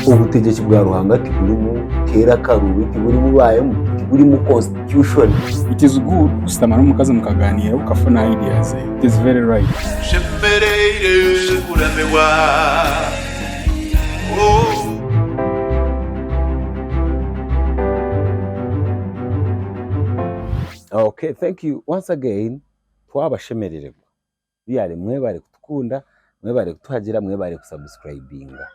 ubutegetsi bwa Ruhanga buri mu kera karubi buri mu bayemo buri mu constitution. It is good gusitamana n'umukazi mukaganira ukafuna ideas. It is very right. Okay, thank you once again. Twabashemererwa biyare mwe bari kutukunda, mwe bari kutuhagira, mwe bari kusubscribinga.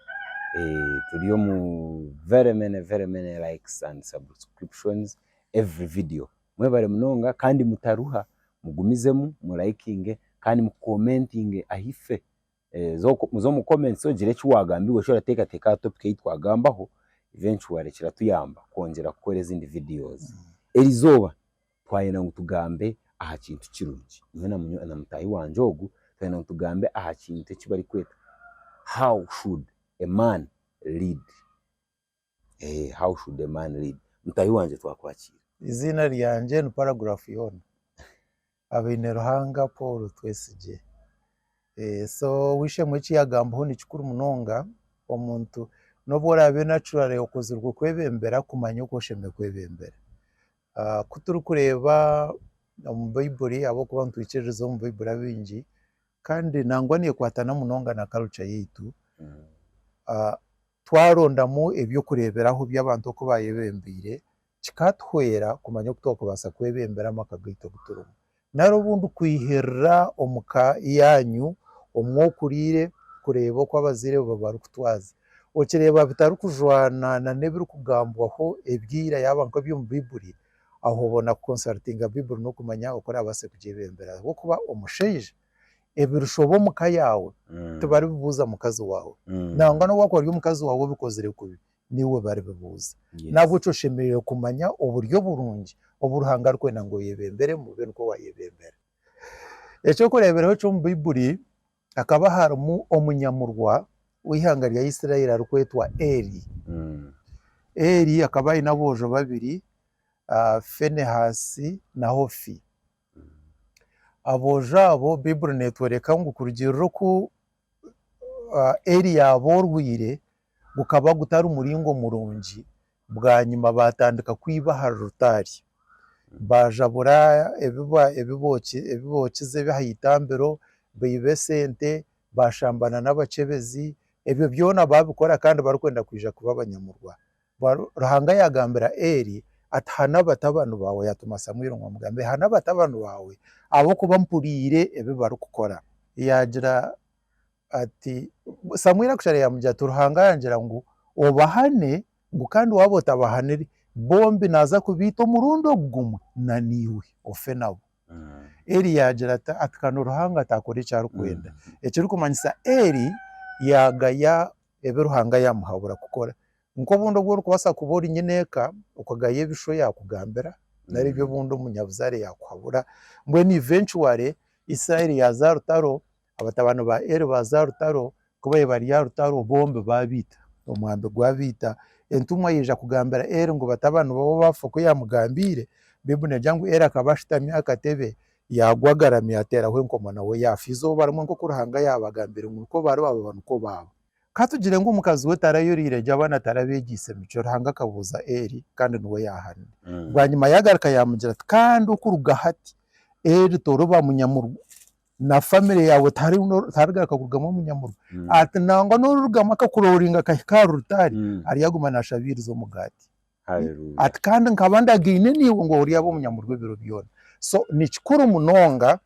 Turiyo mu very many likes and subscriptions every video. Mwe bari munonga kandi mutaruha, mugumizemu, mu liking kandi mu commenting ahife. Zo mu comments so gire cywagambiwe shora teka topic yitwagambaho eventually kiratuyamba kongera gukora izindi videos. Erizoba twayena ngutugambe aha kintu kirungi. Niwe na mutayi wanje ogu twayena ngutugambe aha kintu kibari kweta how should a man lead. How should a man lead? Mutayi wanje twakwakira. Izina ryanje ni paragraph yona. Abine Ruhanga Paul twesije. So wishe mwichi yagambo ni chikuru munonga omuntu nobora abe naturally okozirwa kwebembera kumanya uko sheme kwebembera. Kuturu kureba mu Baibuli abo kuba ntwicerezo mu Baibuli abinji kandi nangwa niye kwatana munonga na culture yitu. Twarondamu ebyo kureberaho by'abantu ko bayebembire kikatwera kumanya kutoko basa kwebembera makagito guturuma. Naro bundu kwihera omuka yanyu omwokurire kureba ko abazire babaru kutwaza okireba bitaru kujwana na nebiru kugambwaho ebyira yabanko byo mu Baibuli aho bona consultinga Baibuli no kumanya ukora abase kujebembera wo kuba omusheje ebirushobo muka yawe tubari bibuza mukazi wawe nanga no wakora umukazi wawe bikozere kubi niwe bari bibuza nabwo cyo shemereye kumanya uburyo burungi oburuhanga rwena ngo yebembere mu bintu ko wayebembera ecyo kureberaho cyo mu Baibuli akaba harumu omunyamurwa wihanga rya Israeli arukwetwa Eli. Eli akaba inabojo babiri Fenehasi na Hofi. Abojabo Bible netwereka ngo kurugero ku Eli yaborwire gukaba gutari umuringo murungi bwa nyuma batandika kwibaha rutari bajabura ebibokize bahitambero bayibesente bashambana n'abacebezi ebyo byona babikora kandi barukwenda kwija kuba abanyamurwa. Ruhanga yagambira Eli atahana batabanu bawe yatuma Samuel ngo mugambe hana batabanu bawe abo kuba mpurire ebe barukukora yagira ati Samuel akushare yamujya Ruhanga yangira ngo obahane ngo kandi wabo tabahaniri bombi naza kubita murundo gumwe naniwe ofe nabo. Eli yagira ati kano Ruhanga atakora cyaro kwenda ekiri kumanyisa Eli yagaya ebe Ruhanga yamuhabura gukora nko bundo bwo kubasa kubora inyeneka ukagaye bisho yakugambera nari byo bundo munyabuzare yakuhabura mbwe ni eventually Israeli yazarutaro abatabano ba Eli bazarutaro kubaye bari yarutaro bombe babita omwambe gwabita entumwa yeja kugambera Eli ngo batabano babo bafoko yamugambire bibune jangu Eli akabashitamya akatebe yagwagarami atera hwe nkomana we yafizo barimo nko Ruhanga yabagambira uko bari babana uko babo katugire ngo umukazi we tarayurire jabana tarabegise mico Ruhanga kabuza Eli kandi nuwe yahana bwa nyuma yagaruka yamugira kandi ukuruga hati Eli toroba munyamurwa na family yawe taragaruka kugamo munyamurwa ati nangwa no rugama kakuroringa kakarutari ari yagumana shabirizo mugati ati kandi nkabanda gine niwe ngo uri yabo munyamurwa biro byona. So ni kikuru munonga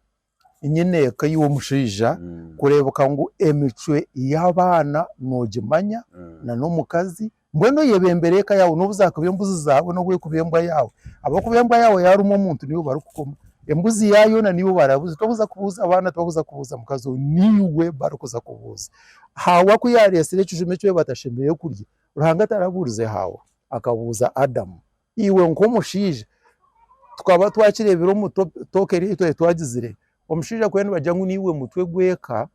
inyeneka y'uwo mushija kurebuka ngo emicwe y'abana nogimanya na n'umukazi mbweno yebembereka yawe n'ubuzakubye mbuzi zawe no kubembwa yawe abo kubembwa yawe yarumo umuntu niwe barukukoma embuzi yayo na niwe barabuze tobuza kubuza abana tobuza kubuza mukazi niwe barukuza kubuza hawa kuyarese cyujumecwe batashembeye kurya Ruhanga taraburize hawa akabuza Adamu iwe nko mushije tukaba twakirebera mu tokeri ito twagizire omushija kwene bajangu niwe mutwe gweka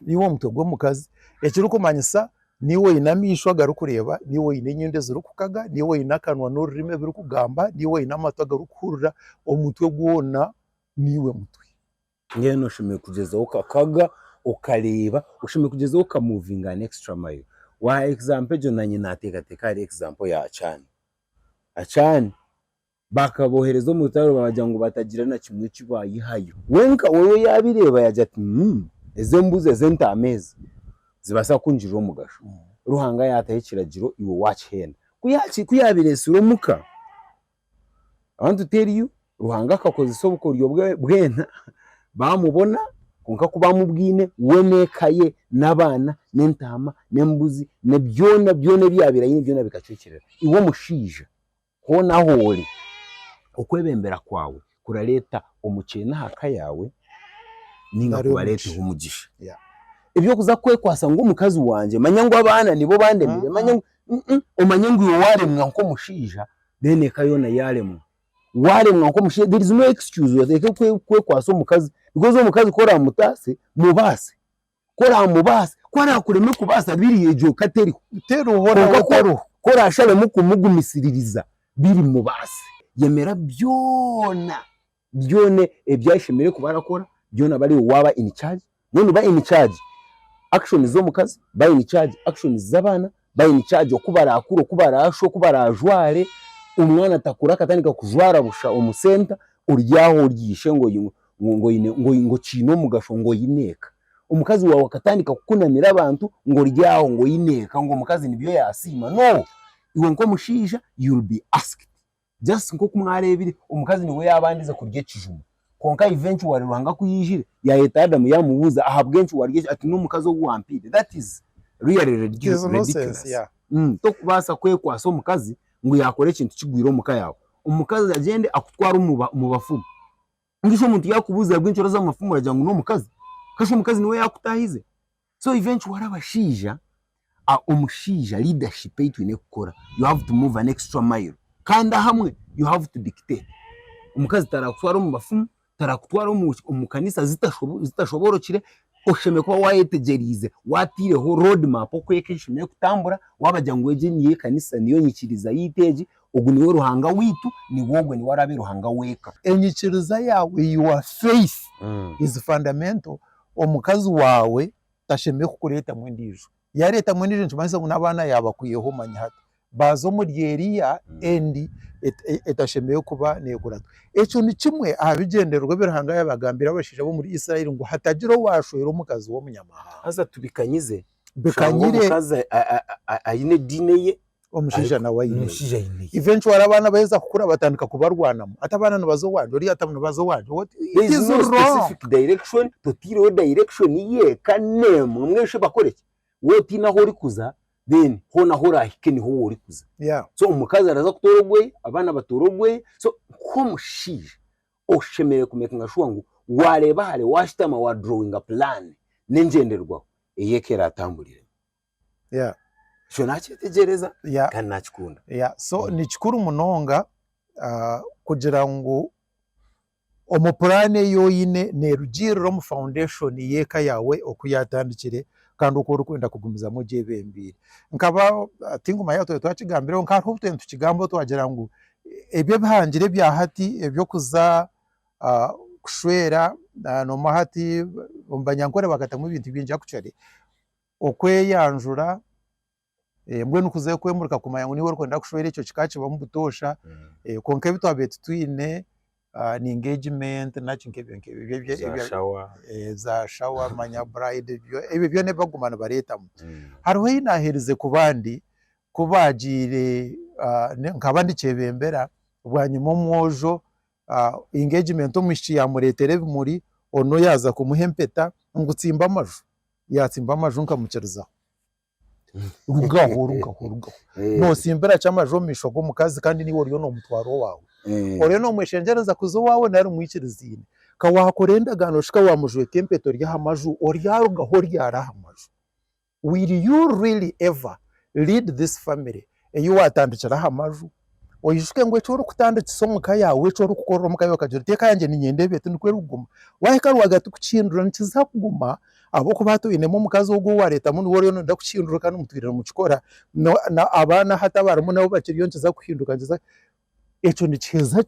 niwe mutwe gwo mukazi ekiri kumanyisa niwe inamishwa garukureba niwe inenyende zirukukaga niwe inakanwa n'ururime birukugamba niwe inamatwa garukurura omutwe gwona niwe mutwe ngeno shime kugeza ukakaga ukareba ushime kugeza ukamovinga an extra mile wa example jo nanye natekateka ari example ya acani bakabohereza mu bitaro babagira ngo batagira na kimwe kibayihayo wenka wowe yabireba yaje ati eze mbuze zentamezi zibasa kunjira umugasho Ruhanga yataye kiragiro iwo watch hen kuyabiresa Omuka. I want to tell you Ruhanga akakoze isobukoryo bwena bamubona konka kubamubwine wenekaye nabana n'entama n'embuzi ne byona byabira yine byona bikacukirira iwo mushija ko naho uri okwebembera kwawe kuraleta omukena haka yawe ninga kubaleta umugisha ibyo kuza kwekwasa ngo umukazi wanje manya ngo abana nibo bandemire manya omanya ngo waremwa nko mushija dene kayona yaremwa waremwa nko mushija. There is no excuse yateke kwekwasa umukazi because umukazi kora mutase mubase kora mubase kora kureme kubasa biriye jo kateri uhora kora ashabe mukumugumisiririza biri mubase yemera byone ebyashimire kubarakora byona bari waba in charge none ba in charge action zo mukazi ba in charge action z'abana ba in charge okubara akuro kubara asho kubara ajware umwana takura katandika kujwara busha omusenta uryaho uryishe ngo kino mugasho ngo yineka umukazi wawe akatandika kukunamira abantu ngo ryaho ngo yineka ngo mukazi nibyo yasima no iwe nko mushija you'll be asked just nko kumwarebire umukazi niwe yabandiza kurye kijuma konka eventually Ruhanga kuyijire ya leta Adamu yamubuza ahabwenshi warye ati no mukazi wo wampide that is really ridiculous. To kubasa kwekwasa omukazi ngo yakore ikintu kigwira Omuka yawe umukazi agende akutwara mu bafumu ngisho umuntu yakubuza bw'inshoro z'amafumu aragira ngo no mukazi kasho umukazi niwe yakutahize. So eventually warabashija omushija leadership yitu ine gukora you have to move an extra mile kanda hamwe you have to dictate umukazi tarakutwara mu bafumu tarakutwara mu kanisa zitashoborokire osheme kwa wayetegerize watireho road map okwekeshimye kutambura wabagira ngo eje niye kanisa niyo nyikiriza yiteje ugu niwe Ruhanga witu ni wogwe ni warabe Ruhanga weka enyikiriza yawe your faith is fundamental. Omukazi wawe tasheme kukureta mwendijo yareta mwendijo ntumanisa n'abana yabakuyeho manyahata bazo muri Eliya endi etashemeye kuba negurato eco ni kimwe abigenderwa Ruhanga yabagambira abashije bo muri Israeli ngo hatagira washoyera umukazi wo munyamahanga aza tubikanyize bekanyire umukazi ayine dine ye omushija na wayine eventually abana baheza kukura batandika kubarwanamo atabana nabazo wanje uri atabana bazo wanje what is no specific direction to tiro direction ye kane mweshe bakoreke woti naho uri kuza then hona hora hikeni ho uri kuza so umukazi araza kutorogwe abana batorogwe so komushije oshemere kumeka ngashuwa ngo wareba hale washitama wa drawing a plan nenjenderwa eyekera atambulire so nakitegereza kandi nakikunda so ni kikuru munonga kugira ngo omupurane yoyine nerugiro mu foundation yeka yawe okuyatandikire kandi ukora kwenda kugumiza mu jebembire nkaba tinguma yato twakigambira nka hubute tukigambo twagira ngo ebyo bihangire bya hati ebyo kuza kushwera no mahati umbanyankore bagatamu ibintu byinja kucare okweyanjura mbwe nukuze kwemurika kumayango niwe kwenda kushwera icyo kikaci bamubutosha konke bitwabete twine ni engagement nachinkebyo za shower manya bride ebyo ne bagumana baretamo hariho inaherize kubandi kubagire nkabandi cebembera bwanyuma mwojo engagement omushi ya muretere muri ono yaza kumuhempeta ngutsimba amaju yatsimba amaju nkamukiriza rugaho no simbera cy'amaju mishogo mukazi kandi ni woriyo no mutwaro wawe ore no mweshengereza kuzo wawe nari umwikirizine ka wakorenda gano shika wa mujwe kempeto rya hamaju oryaruga ho ryara hamaju will you really ever lead this family you watandikira hamaju oyishuke ngo cyo rukutandika somuka yawe cyo rukukora muka yo kajira teka yanje ni nyende bete ndikwe ruguma waheka rwagati kucindura ntiza kuguma abo ko batoyinemo mukazi wo gwa leta muri wori no ndakucindura kandi mutwirira mu cikora abana hatabaramo nabo bakiriyo ntiza kuhinduka ntiza eco ni ceza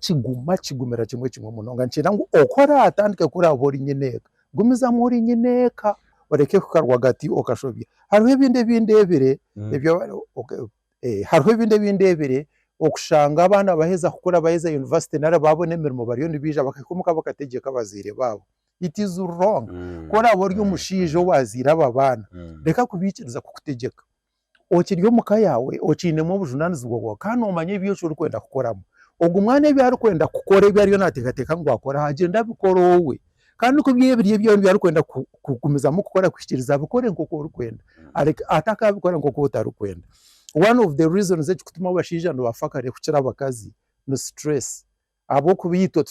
kigumera kimwe munonga ncira ngo okora atandika kuri abori nyeneka gumiza muri nyeneka oreke kukarwa gati okashobya hariho ebindi bindebere ebyo hariho ebindi bindebere okushanga abana baheza kukora baheza university nara babone emirimo bariyo nibija bakakomuka bakategeka abazire babo. It is wrong. Kora abo ry'omushiija wazira aba bana reka kubikiriza kukutegeka okiri omuka yawe okinemu obujunanizibwa bwawe kandi omanye ebyo uri kwenda kukoramo ogwo mwana ebyo ari kwenda kukora ebyo ariyo nateekateeka ngu akora hagenda bikora owe kandi ku byebiri ebyo byari kwenda kugumizamu kukora kwikiriza bikore nk'uko uri kwenda atakabikora nk'uko utari kwenda. One of the reasons ekikutuma abashiija nibafakare kukira abakazi ni stress abo kubiyitwa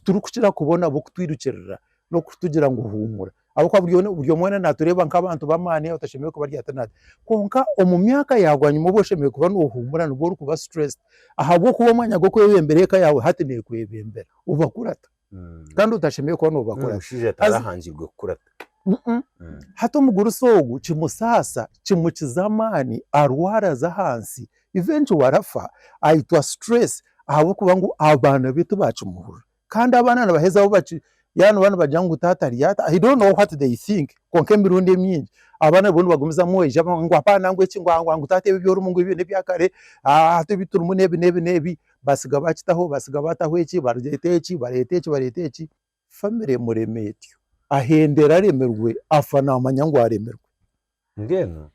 turi kukira kubona abo kutwirukirira no kutugira ngo humura abo kwa buri omwana natureba nk'abantu b'amaani utashemeye kuba ryatanate konka omu myaka yagwa nyuma boshemeye kuba nohumura nibwo uri kuba stressed ahabwo kuba omwanya gwo kwebembera eka yawe hati nekwebembera ubakurata kandi utashemeye kuba nobakura umushiija tarahangirwe kukurata hati omuguru sogu kimusasa kimukiza amaani arwara z'ahansi eventually arafa aitwa stress ahabwo kuba ngu abaana bitu bakimuhura kandi abaana nibaheza abo yani bana bajangu tatariyata I don't know what they think konke mirundi myingi abana bono bagumiza mweje ngo apana ngo iki ngo tate byo uri mungu ibintu byakare hati bituru mu nebi basiga bakitaho basiga bataho iki barete iki family muremetyo ahendera aremerwe afana amanyango aremerwe ngeno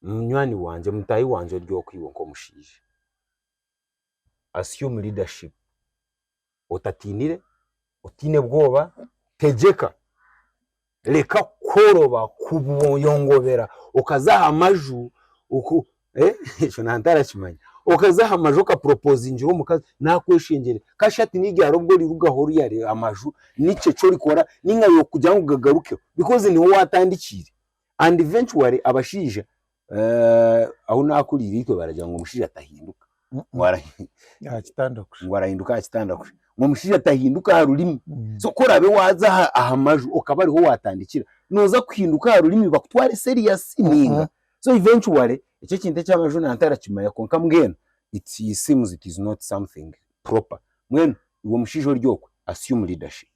munywani wanje mutayi wanje ryo kwiwo ko mushije assume leadership otatinire utine bwoba tegeka reka koroba kubuyongobera ukazaha amaju uku cyo ntantara kimanya ukazaha amaju ka propose injiro mukazi nakweshengere kashati n'igyaro bwo rirugahoro yari amaju nice cyo rikora ninga yo kujya ngagaruke because ni wo watandikire and eventually abashije aho nakurira ito barajya ngo mushije atahinduka ngwarahinduka akitandakusha ngo mushije atahinduka harurimi so korabe waza ahamaju ukabariho watandikira noza kuhinduka harurimi bakutware serious ninga so eventually icyo kinte cy'amaju ntantara kimaya konka mbwena it seems it is not something proper mwene uwo mushije ryokwe assume leadership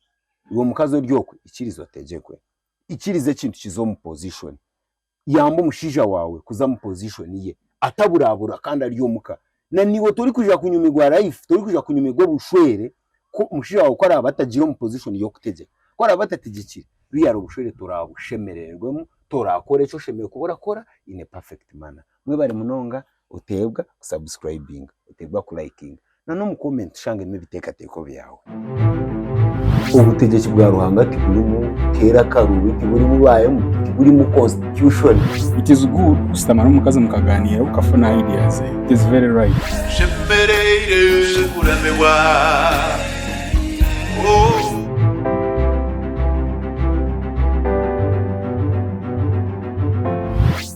uwo mukazo ryokwe ikirizo tegekwe ikirize kintu kizo mu position yambo mushija wawe kuza mu position ye ataburabura kandi ari Omuka na niwo turi kuja kunyumigwa life turi kuja kunyumigwa Bushwere ko mushija wawe ko abatagira mu position yo kutegeka ko abatategekira biyaro Bushwere turabushemererwemo turakore cyo shemeye kubura kora in a perfect manner mwe bari munonga utebwa subscribing utebwa ku liking no mu comment shange mibiteka byawe ubutegeki bwa Ruhangati burimo kera karubi buri mubayemo buri mu constitution. It is good gusitamana umukazi mukaganira ukafuna ideas. It is very right. Shemerere kuremewa